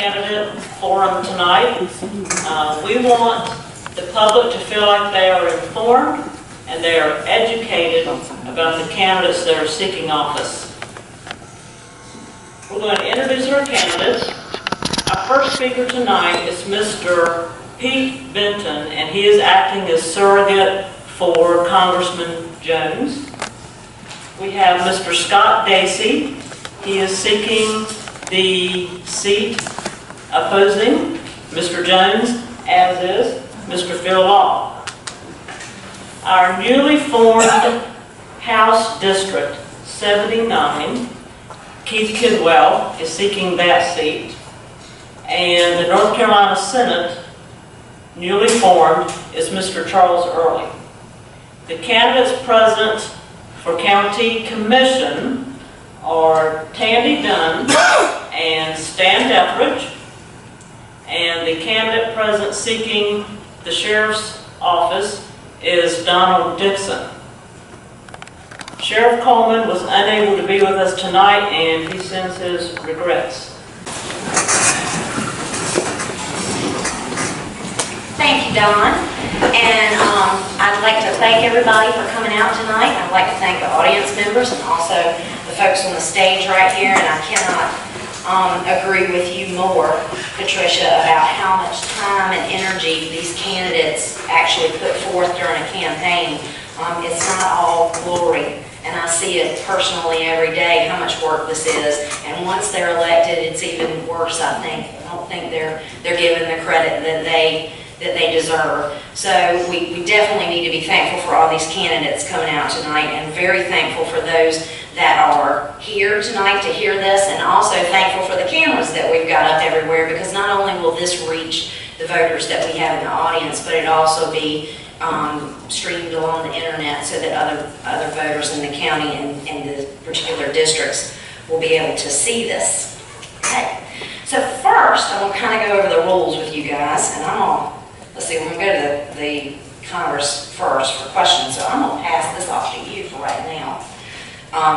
Candidate Forum tonight. We want the public to feel like they are informed and they are educated about the candidates that are seeking office. We're going to introduce our candidates. Our first speaker tonight is Mr. Pete Benton, and he is acting as surrogate for Congressman Jones. We have Mr. Scott Dacey. He is seeking the seat opposing Mr. Jones, as is Mr. Phil Law. Our newly formed House District 79, Keith Kidwell, is seeking that seat. And the North Carolina Senate, newly formed, is Mr. Charles Early. The candidates present for County Commission are Tandy Dunn and Stan Dethridge, and the candidate present seeking the Sheriff's Office is Donald Dixon. Sheriff Coleman was unable to be with us tonight, and he sends his regrets. Thank you, Don. And I'd like to thank everybody for coming out tonight. I'd like to thank the audience members and also the folks on the stage right here. And I cannot agree with you more, Patricia, about how much time and energy these candidates actually put forth during a campaign. It's not all glory. And I see it personally every day, how much work this is. And once they're elected, it's even worse, I think. I don't think they're given the credit that they deserve. So we definitely need to be thankful for all these candidates coming out tonight, and very thankful for those that are here tonight to hear this, and also thankful for the cameras that we've got up everywhere, because not only will this reach the voters that we have in the audience, but it'll also be streamed along the internet so that other voters in the county and the particular districts will be able to see this. Okay. So first, I'm going to kind of go over the rules with you guys, and let's see, we're going to go to the Congress first for questions, so I'm going to pass this off to you for right now,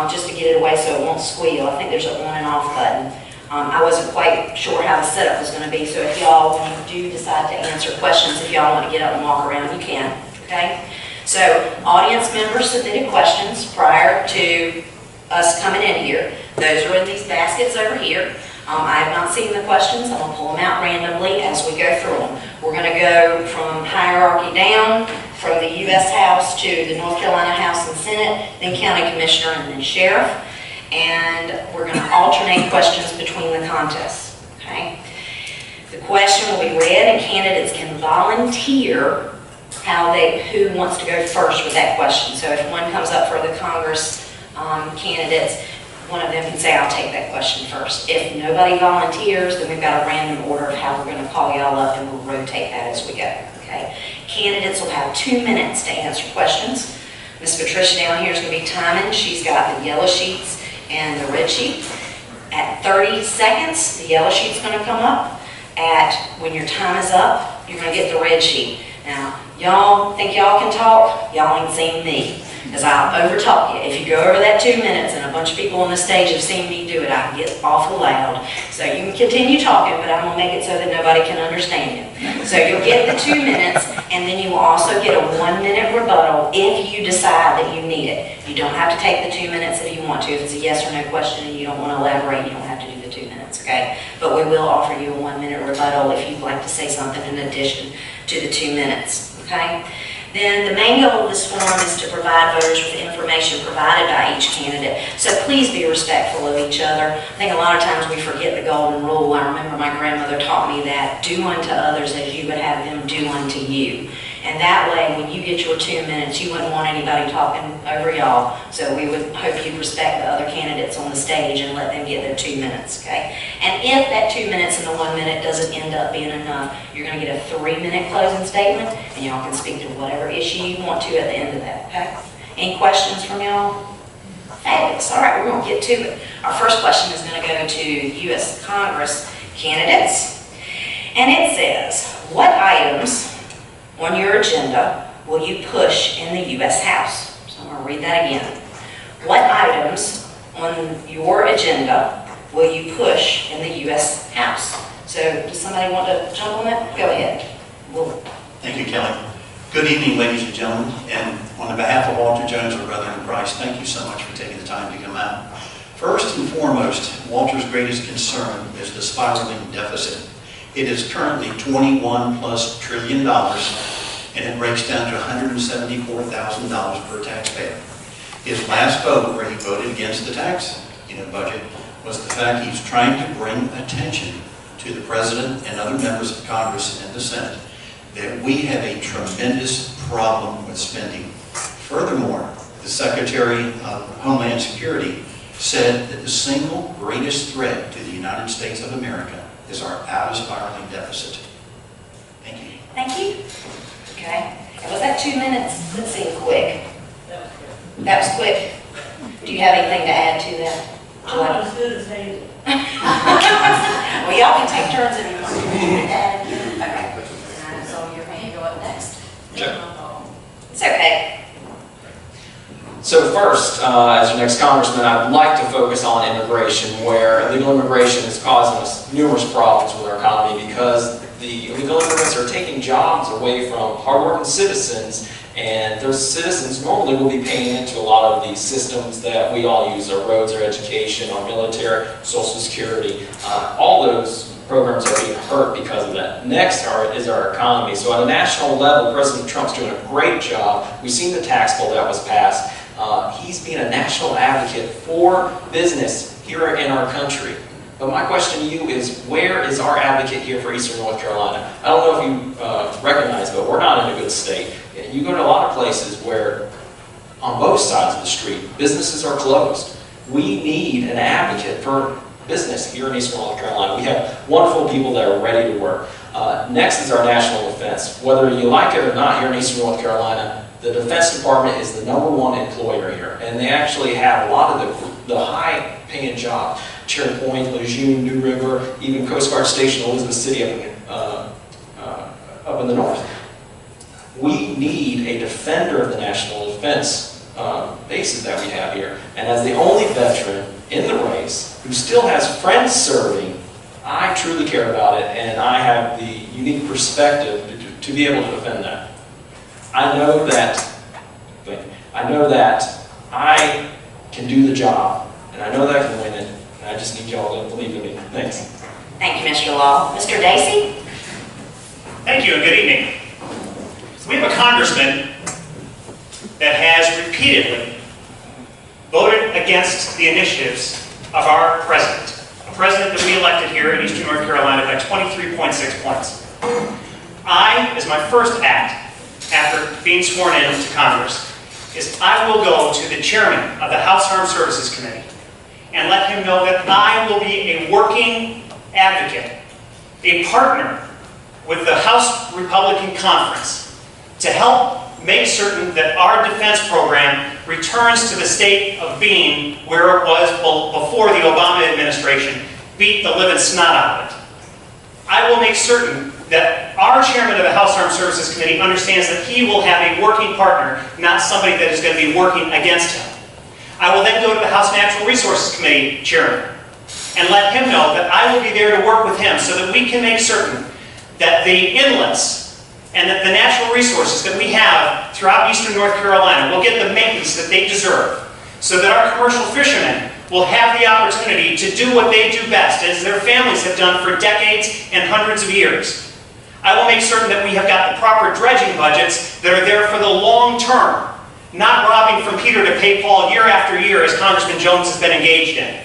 just to get it away so it won't squeal. I think there's an on and off button. I wasn't quite sure how the setup was going to be, so if y'all, when you do decide to answer questions, if y'all want to get up and walk around, you can, okay? So, audience members submitted questions prior to us coming in here. Those are in these baskets over here. I have not seen the questions. I'm going to pull them out randomly as we go through them. We're going to go from hierarchy down, from the U.S. House to the North Carolina House and Senate, then County Commissioner, and then Sheriff. And we're going to alternate questions between the contests. Okay? The question will be read, and candidates can volunteer who wants to go first with that question. So if one comes up for the Congress candidates, one of them can say, I'll take that question first. If nobody volunteers, then we've got a random order of how we're going to call y'all up, and we'll rotate that as we go. Okay? Candidates will have 2 minutes to answer questions. Miss Patricia down here is going to be timing. She's got the yellow sheets and the red sheet. At 30 seconds, the yellow sheet's going to come up. When your time is up, you're going to get the red sheet. Now, y'all think y'all can talk? Y'all ain't seen me, because I'll overtalk you. If you go over that 2 minutes, and a bunch of people on the stage have seen me do it, I can get awful loud. So you can continue talking, but I'm going to make it so that nobody can understand you. So you'll get the 2 minutes, and then you will also get a 1 minute rebuttal if you decide that you need it. You don't have to take the 2 minutes if you want to. If it's a yes or no question and you don't want to elaborate, you don't have to do the 2 minutes, okay? But we will offer you a 1 minute rebuttal if you'd like to say something in addition to the 2 minutes, okay? Then the main goal of this forum is to provide voters with information provided by each candidate. So please be respectful of each other. I think a lot of times we forget the golden rule. I remember my grandmother taught me that, do unto others as you would have them do unto you. And that way, when you get your 2 minutes, you wouldn't want anybody talking over y'all. So we would hope you respect the other candidates on the stage and let them get their 2 minutes, okay? And if that 2 minutes and the 1 minute doesn't end up being enough, you're going to get a 3 minute closing statement, and y'all can speak to whatever issue you want to at the end of that, okay? Any questions from y'all? Fabulous. All right, we're going to get to it. Our first question is going to go to U.S. Congress candidates. And it says, what items on your agenda will you push in the U.S. House? So I'm going to read that again. What items on your agenda will you push in the U.S. House? So does somebody want to jump on that? Go ahead. Thank you, Kelly. Good evening, ladies and gentlemen. And on behalf of Walter Jones, our brother in Christ, thank you so much for taking the time to come out. First and foremost, Walter's greatest concern is the spiraling deficit. It is currently $21+ trillion, and it breaks down to $174,000 per taxpayer. His last vote, where he voted against the tax budget, was the fact he's trying to bring attention to the President and other members of Congress and the Senate that we have a tremendous problem with spending. Furthermore, the Secretary of Homeland Security said that the single greatest threat to the United States of America is our out-of-spiraling deficit. Thank you. Thank you. Okay. And was that 2 minutes? That seemed quick. That was quick. Do you have anything to add to that? I'm not as good as Hazel. Well, y'all can take turns if you want to add. Okay. So you're going to go up next. Sure. It's okay. So first, as your next congressman, I'd like to focus on immigration, where illegal immigration is causing us numerous problems with our economy because the illegal immigrants are taking jobs away from hardworking citizens, and those citizens normally will be paying into a lot of the systems that we all use, our roads, our education, our military, Social Security. All those programs are being hurt because of that. Next is our economy. So at a national level, President Trump's doing a great job. We've seen the tax bill that was passed. He's being a national advocate for business here in our country. But my question to you is, where is our advocate here for Eastern North Carolina? I don't know if you recognize, but we're not in a good state. You go to a lot of places where, on both sides of the street, businesses are closed. We need an advocate for business here in Eastern North Carolina. We have wonderful people that are ready to work. Next is our national defense. Whether you like it or not here in Eastern North Carolina, the Defense Department is the #1 employer here, and they actually have a lot of the high-paying jobs. Cherry Point, Lejeune, New River, even Coast Guard Station, Elizabeth City up in the north. We need a defender of the national defense bases that we have here. And as the only veteran in the race who still has friends serving, I truly care about it, and I have the unique perspective to be able to defend that. I know that I can do the job, and I know that I can win it, and I just need y'all to believe in me. Thanks. Thank you, Mr. Law. Mr. Dacey? Thank you and good evening. We have a congressman that has repeatedly voted against the initiatives of our president, a president that we elected here in Eastern North Carolina by 23.6 points. As my first act after being sworn into Congress, is I will go to the chairman of the House Armed Services Committee and let him know that I will be a working advocate, a partner with the House Republican Conference to help make certain that our defense program returns to the state of being where it was before the Obama administration beat the living snot out of it. I will make certain that our chairman of the House Armed Services Committee understands that he will have a working partner, not somebody that is going to be working against him. I will then go to the House Natural Resources Committee chairman and let him know that I will be there to work with him so that we can make certain that the inlets and that the natural resources that we have throughout Eastern North Carolina will get the maintenance that they deserve, so that our commercial fishermen will have the opportunity to do what they do best, as their families have done for decades and hundreds of years. I will make certain that we have got the proper dredging budgets that are there for the long term, not robbing from Peter to pay Paul year after year as Congressman Jones has been engaged in.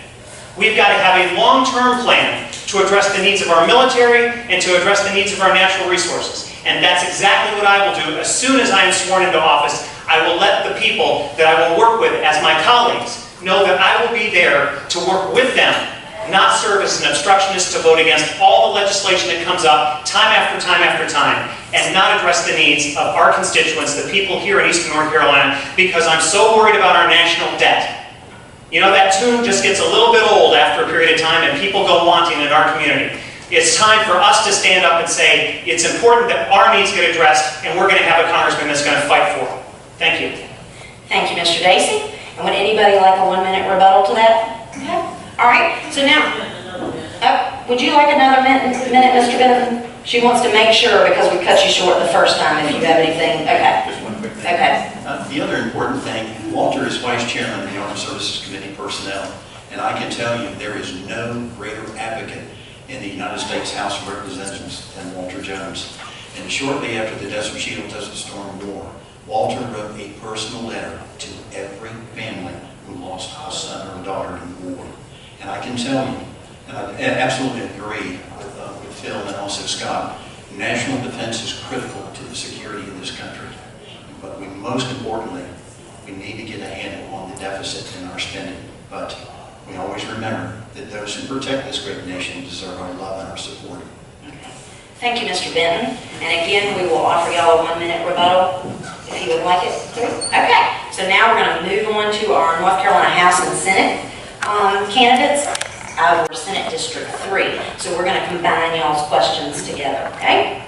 We've got to have a long-term plan to address the needs of our military and to address the needs of our natural resources. And that's exactly what I will do. As soon as I am sworn into office, I will let the people that I will work with as my colleagues know that I will be there to work with them, not serve as an obstructionist to vote against all the legislation that comes up time after time after time, and not address the needs of our constituents, the people here in Eastern North Carolina, because I'm so worried about our national debt. You know, that tune just gets a little bit old after a period of time and people go wanting in our community. It's time for us to stand up and say, it's important that our needs get addressed, and we're going to have a congressman that's going to fight for them. Thank you. Thank you, Mr. Dacey. And would anybody like a 1-minute rebuttal to that? Okay. All right. So now, Would you like another minute, Mr. Benton? She wants to make sure, because we cut you short the first time, if you have anything. Okay. Just one quick thing. Okay. The other important thing, Walter is Vice Chairman of the Armed Services Committee Personnel, and I can tell you there is no greater advocate in the United States House of Representatives than Walter Jones. And shortly after the Desert Shield Desert Storm War, Walter wrote a personal letter to every family who lost a son or a daughter in the war. And I can tell you, and I absolutely agree with Phil and also Scott, national defense is critical to the security of this country. But we, most importantly, we need to get a handle on the deficit in our spending. But we always remember that those who protect this great nation deserve our love and our support. Thank you, Mr. Benton. And again, we will offer y'all a 1-minute rebuttal if you would like it. Okay, so now we're going to move on to our North Carolina House and Senate candidates out of Senate District 3. So we're going to combine y'all's questions together, okay?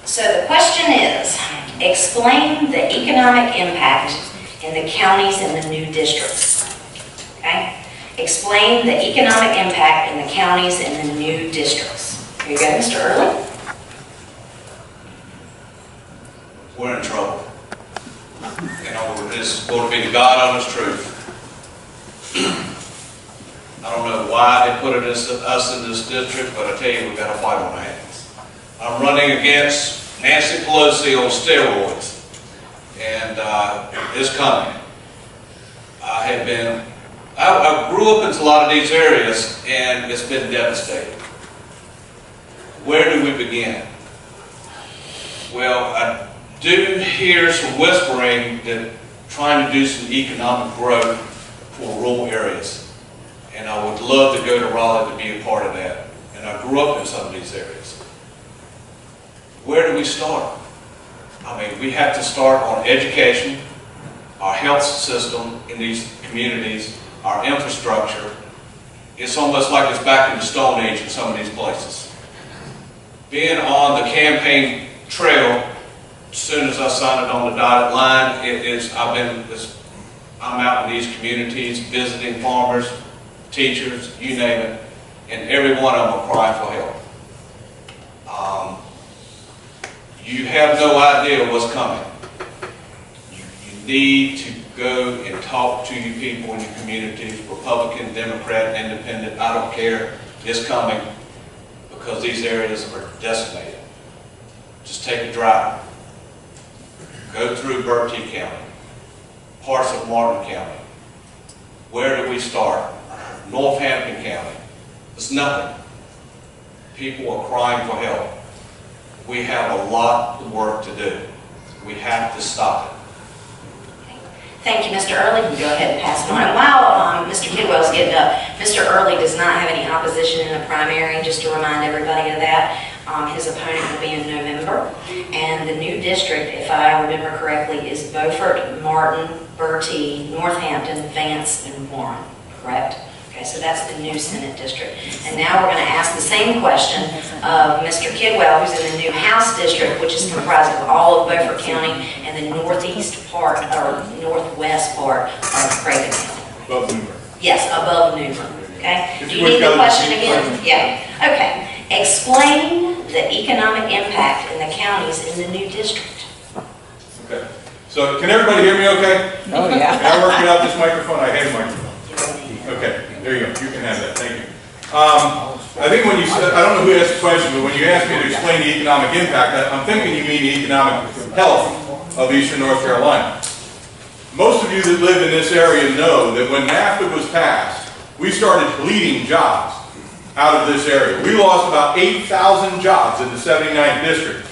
So the question is, explain the economic impact in the counties in the new districts. Okay? Explain the economic impact in the counties in the new districts. Here you go, Mr. Early. We're in trouble. This is going to be the God honest truth. I don't know why they put us in this district, but I tell you, we've got a fight on our hands. I'm running against Nancy Pelosi on steroids, and it's coming. I grew up in a lot of these areas, and it's been devastating. Where do we begin? Well, I do hear some whispering that trying to do some economic growth for rural areas. And I would love to go to Raleigh to be a part of that. And I grew up in some of these areas. Where do we start? I mean, we have to start on education, our health system in these communities, our infrastructure. It's almost like it's back in the Stone Age in some of these places. Being on the campaign trail, as soon as I signed it on the dotted line, I'm out in these communities visiting farmers, teachers, you name it, and every one of them are crying for help. You have no idea what's coming. You need to go and talk to your people in your communities, Republican, Democrat, Independent, I don't care, it's coming, because these areas are decimated. Just take a drive. Go through Bertie County, parts of Martin County. Where do we start? Northampton County. It's nothing. People are crying for help. We have a lot of work to do. We have to stop it. Thank you, Mr. Early. You go ahead and pass it on. And while Mr. Kidwell's getting up, Mr. Early does not have any opposition in the primary, just to remind everybody of that. His opponent will be in November. And the new district, if I remember correctly, is Beaufort, Martin, Bertie, Northampton, Vance, and Warren, correct? Okay, so that's the new Senate district. And now we're going to ask the same question of Mr. Kidwell, who's in the new House district, which is comprised of all of Beaufort County and the northeast part, or northwest part of Craven County. Above Newburgh. Yes, above Newburgh. Okay? Do you need the question again? Yeah. Okay. Explain the economic impact in the counties in the new district. Okay. So can everybody hear me okay? Oh, yeah. Can I work without this microphone? I hate a microphone. Okay, there you go. You can have that. Thank you. I think when you said, I don't know who asked the question, but when you asked me to explain the economic impact, I'm thinking you mean the economic health of Eastern North Carolina. Most of you that live in this area know that when NAFTA was passed, we started bleeding jobs out of this area. We lost about 8,000 jobs in the 79th district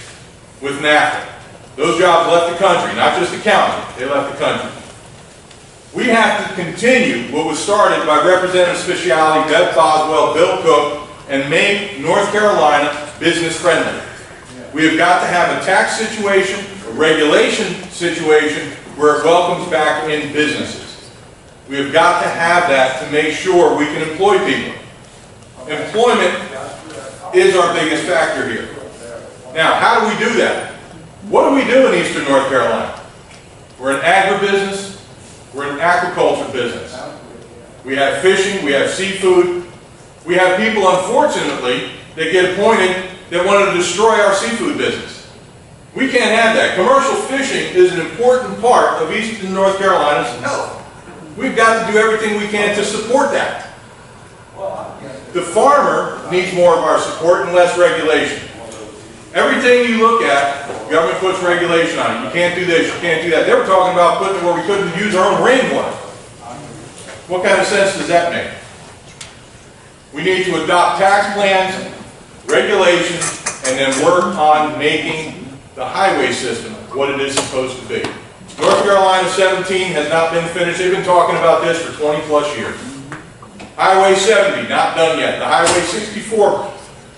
with NAFTA. Those jobs left the country, not just the county, they left the country. We have to continue what was started by Representative Speciale, Bev Boswell, Bill Cook, and make North Carolina business friendly. We have got to have a tax situation, a regulation situation, where it welcomes back in businesses. We have got to have that to make sure we can employ people. Employment is our biggest factor here. Now, how do we do that? What do we do in Eastern North Carolina? We're an agribusiness. We're an aquaculture business. We have fishing, we have seafood, We have people, unfortunately, that get appointed that want to destroy our seafood business. We can't have that. Commercial fishing is an important part of Eastern North Carolina's health. We've got to do everything we can to support that. The farmer needs more of our support and less regulation. Everything you look at, government puts regulation on it. You can't do this, you can't do that. They were talking about putting it where we couldn't use our own rainwater. What kind of sense does that make? We need to adopt tax plans, regulations, and then work on making the highway system what it is supposed to be. North Carolina 17 has not been finished. They've been talking about this for 20 plus years. Highway 70, not done yet. The Highway 64,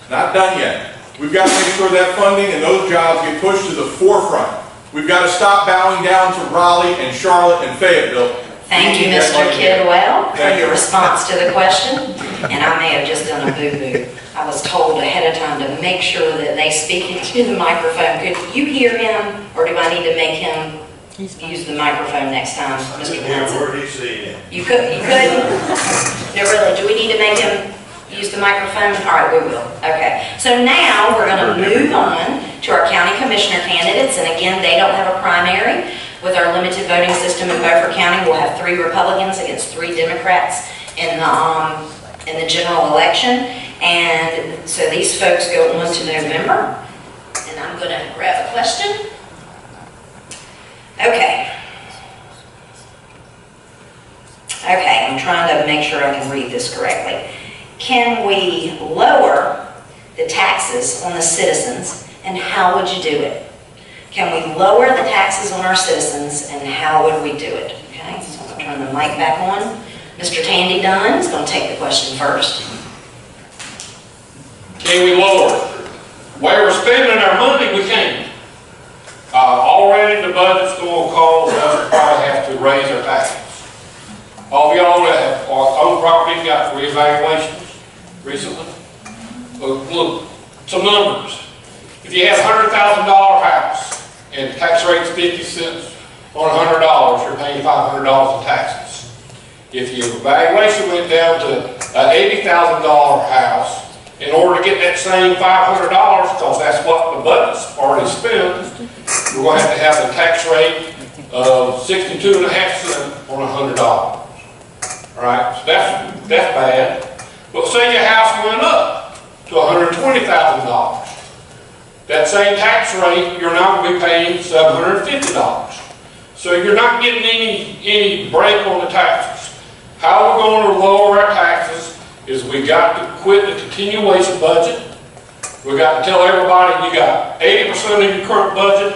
not done yet. We've got to make sure that funding and those jobs get pushed to the forefront. We've got to stop bowing down to Raleigh and Charlotte and Fayetteville. Thank you, Mr. Kidwell, for your response to the question. And I may have just done a boo-boo. I was told ahead of time to make sure that they speak into the microphone. Could you hear him, or do I need to make him use the microphone next time, Mr. Johnson? You couldn't? No, really, do we need to make him use the microphone? All right, we will. Okay. So now we're going to move on to our county commissioner candidates. And again, they don't have a primary. With our limited voting system in Beaufort County, we'll have 3 Republicans against 3 Democrats in the general election. And so these folks go on to November. And I'm going to grab a question. Okay. Okay, I'm trying to make sure I can read this correctly. Can we lower the taxes on the citizens, and how would you do it? Can we lower the taxes on our citizens, and how would we do it? Okay, so I'm going to turn the mic back on. Mr. Tandy Dunn is going to take the question first. Can we lower it? Where we're spending our money, we can. Already the budget's going to cause us to probably have to raise our taxes. All of y'all that have owned properties got reevaluations recently. Look, some numbers. If you have a $100,000 house and the tax rate's 50 cents on $100, you're paying $500 in taxes. If your valuation went down to an $80,000 house, in order to get that same $500, because that's what the budget's already spent, we're going to have a tax rate of 62.5 cents on $100. All right, so that's bad. But say your house went up to $120,000. That same tax rate, you're now going to be paying $750. So you're not getting any break on the taxes. How we're going to lower our taxes is we got to quit the continuation budget. We got to tell everybody you got 80% of your current budget.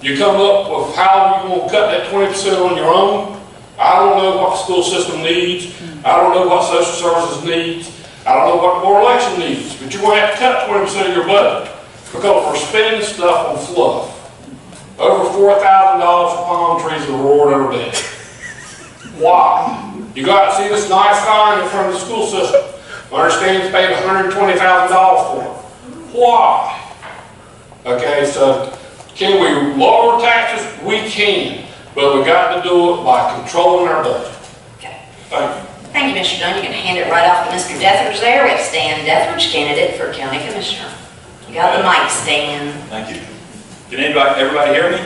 You come up with how you're going to cut that 20% on your own. I don't know what the school system needs. I don't know what social services needs. I don't know what the board of election needs. But you're going to have to cut 20% of your budget because we're spending stuff on fluff. Over $4,000 for palm trees in the roared every day. Why? You go out and see this nice sign in front of the school system. I understand it's paid $120,000 for it. Why? Okay, so can we lower taxes? We can, but we got to do it by controlling our budget. Okay. Thank you. Thank you, Mr. Dunn. You can hand it right off to Mr. Deathridge there. We have Stan Deathridge, candidate for county commissioner. You got the mic, Stan. Thank you. Can everybody hear me?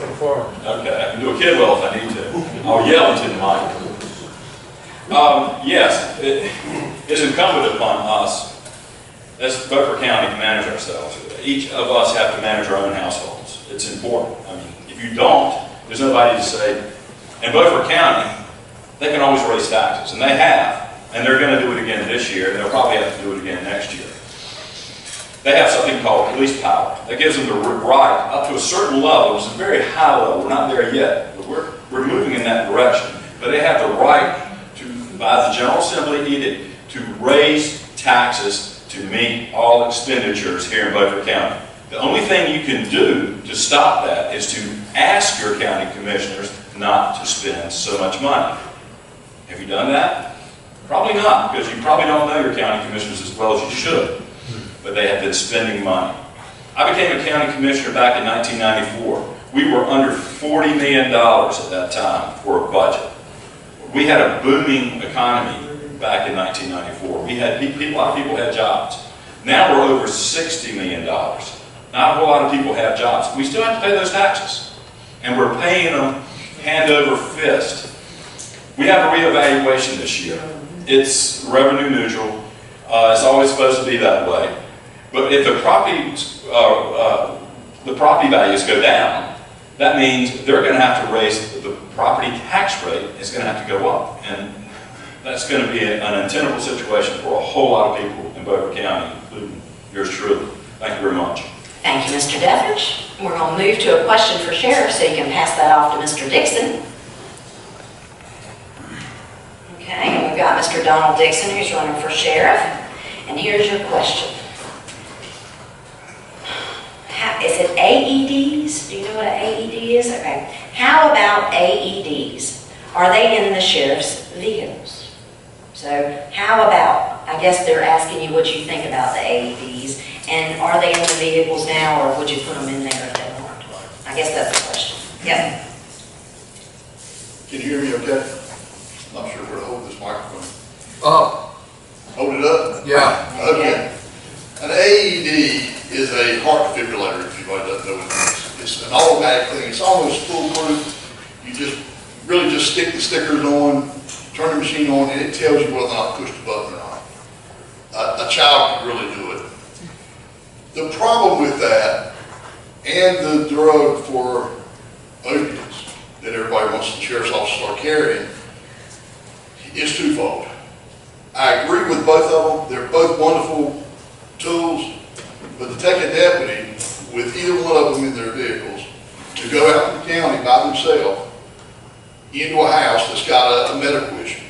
Okay, I can do a Kidwell if I need to. I'll yell into the mic. Yes, it's incumbent upon us as Beaufort County to manage ourselves. Each of us have to manage our own households. It's important. I mean, if you don't, there's nobody to say. In Beaufort County, they can always raise taxes, and they have, and they're going to do it again this year, and they'll probably have to do it again next year. They have something called police power. That gives them the right up to a certain level. It's a very high level. We're not there yet, but we're moving in that direction. But they have the right to, by the General Assembly edict, to raise taxes to meet all expenditures here in Beaufort County. The only thing you can do to stop that is to ask your county commissioners not to spend so much money. Have you done that? Probably not, because you probably don't know your county commissioners as well as you should. But they have been spending money. I became a county commissioner back in 1994. We were under $40 million at that time for a budget. We had a booming economy, back in 1994. We had a lot of people had jobs. Now we're over $60 million. Not a whole lot of people have jobs. We still have to pay those taxes. And we're paying them hand over fist. We have a reevaluation this year. It's revenue neutral. It's always supposed to be that way. But if the property values go down, that means they're going to have to raise the property tax rate is going to have to go up. And that's going to be an untenable situation for a whole lot of people in Beaufort County, including yours truly. Thank you very much. Thank you, Mr. Dethridge. We're going to move to a question for Sheriff, so you can pass that off to Mr. Dixon. Okay, and we've got Mr. Donald Dixon, who's running for Sheriff. And here's your question. Is it AEDs? Do you know what an AED is? Okay. How about AEDs? Are they in the sheriff's vehicles? So how about, I guess they're asking you what you think about the AEDs, and are they in the vehicles now, or would you put them in there if they weren't? I guess that's the question. Yep. Can you hear me okay? Not sure where to hold this microphone. Hold it up? Yeah. Okay. An AED is a heart defibrillator, if anybody doesn't know what it is. It's an automatic thing. It's almost foolproof. You just stick the stickers on, turn the machine on, and it tells you whether or not to push the button or not. A child can really do it. The problem with that and the drug for opiates that everybody wants the sheriff's office to start carrying is twofold. I agree with both of them. They're both wonderful tools, but to take a deputy with either one of them in their vehicles to go out in the county by themselves into a house that's got a medical issue,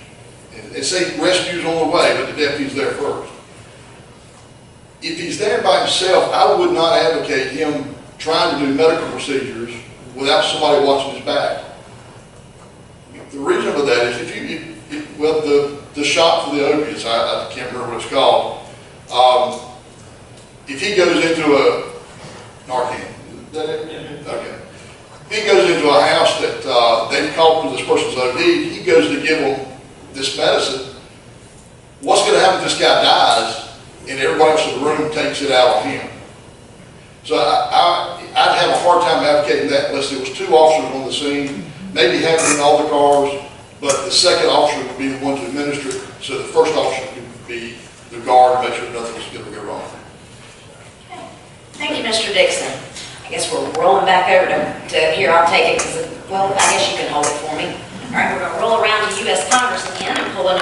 and say rescue's on the way, but the deputy's there first. If he's there by himself, I would not advocate him trying to do medical procedures without somebody watching his back. The reason for that is the shot for the opiates, I can't remember what it's called. If he goes into a Narcan, is that it? Yeah. Okay. If he goes into a house that they've called for this person's OD, he goes to give them this medicine. What's going to happen if this guy dies and everybody else in the room takes it out on him? So I'd have a hard time advocating that unless there was two officers on the scene, maybe having in all the cars, but the second officer would be the one to administer it, so the first officer would be the guard to make sure nothing's going to go wrong. Thank you, Mr. Dixon. I guess we're rolling back over to here. I'll take it because, well, I guess you can hold it for me. All right, we're going to roll around to U.S. Congress again and pull another.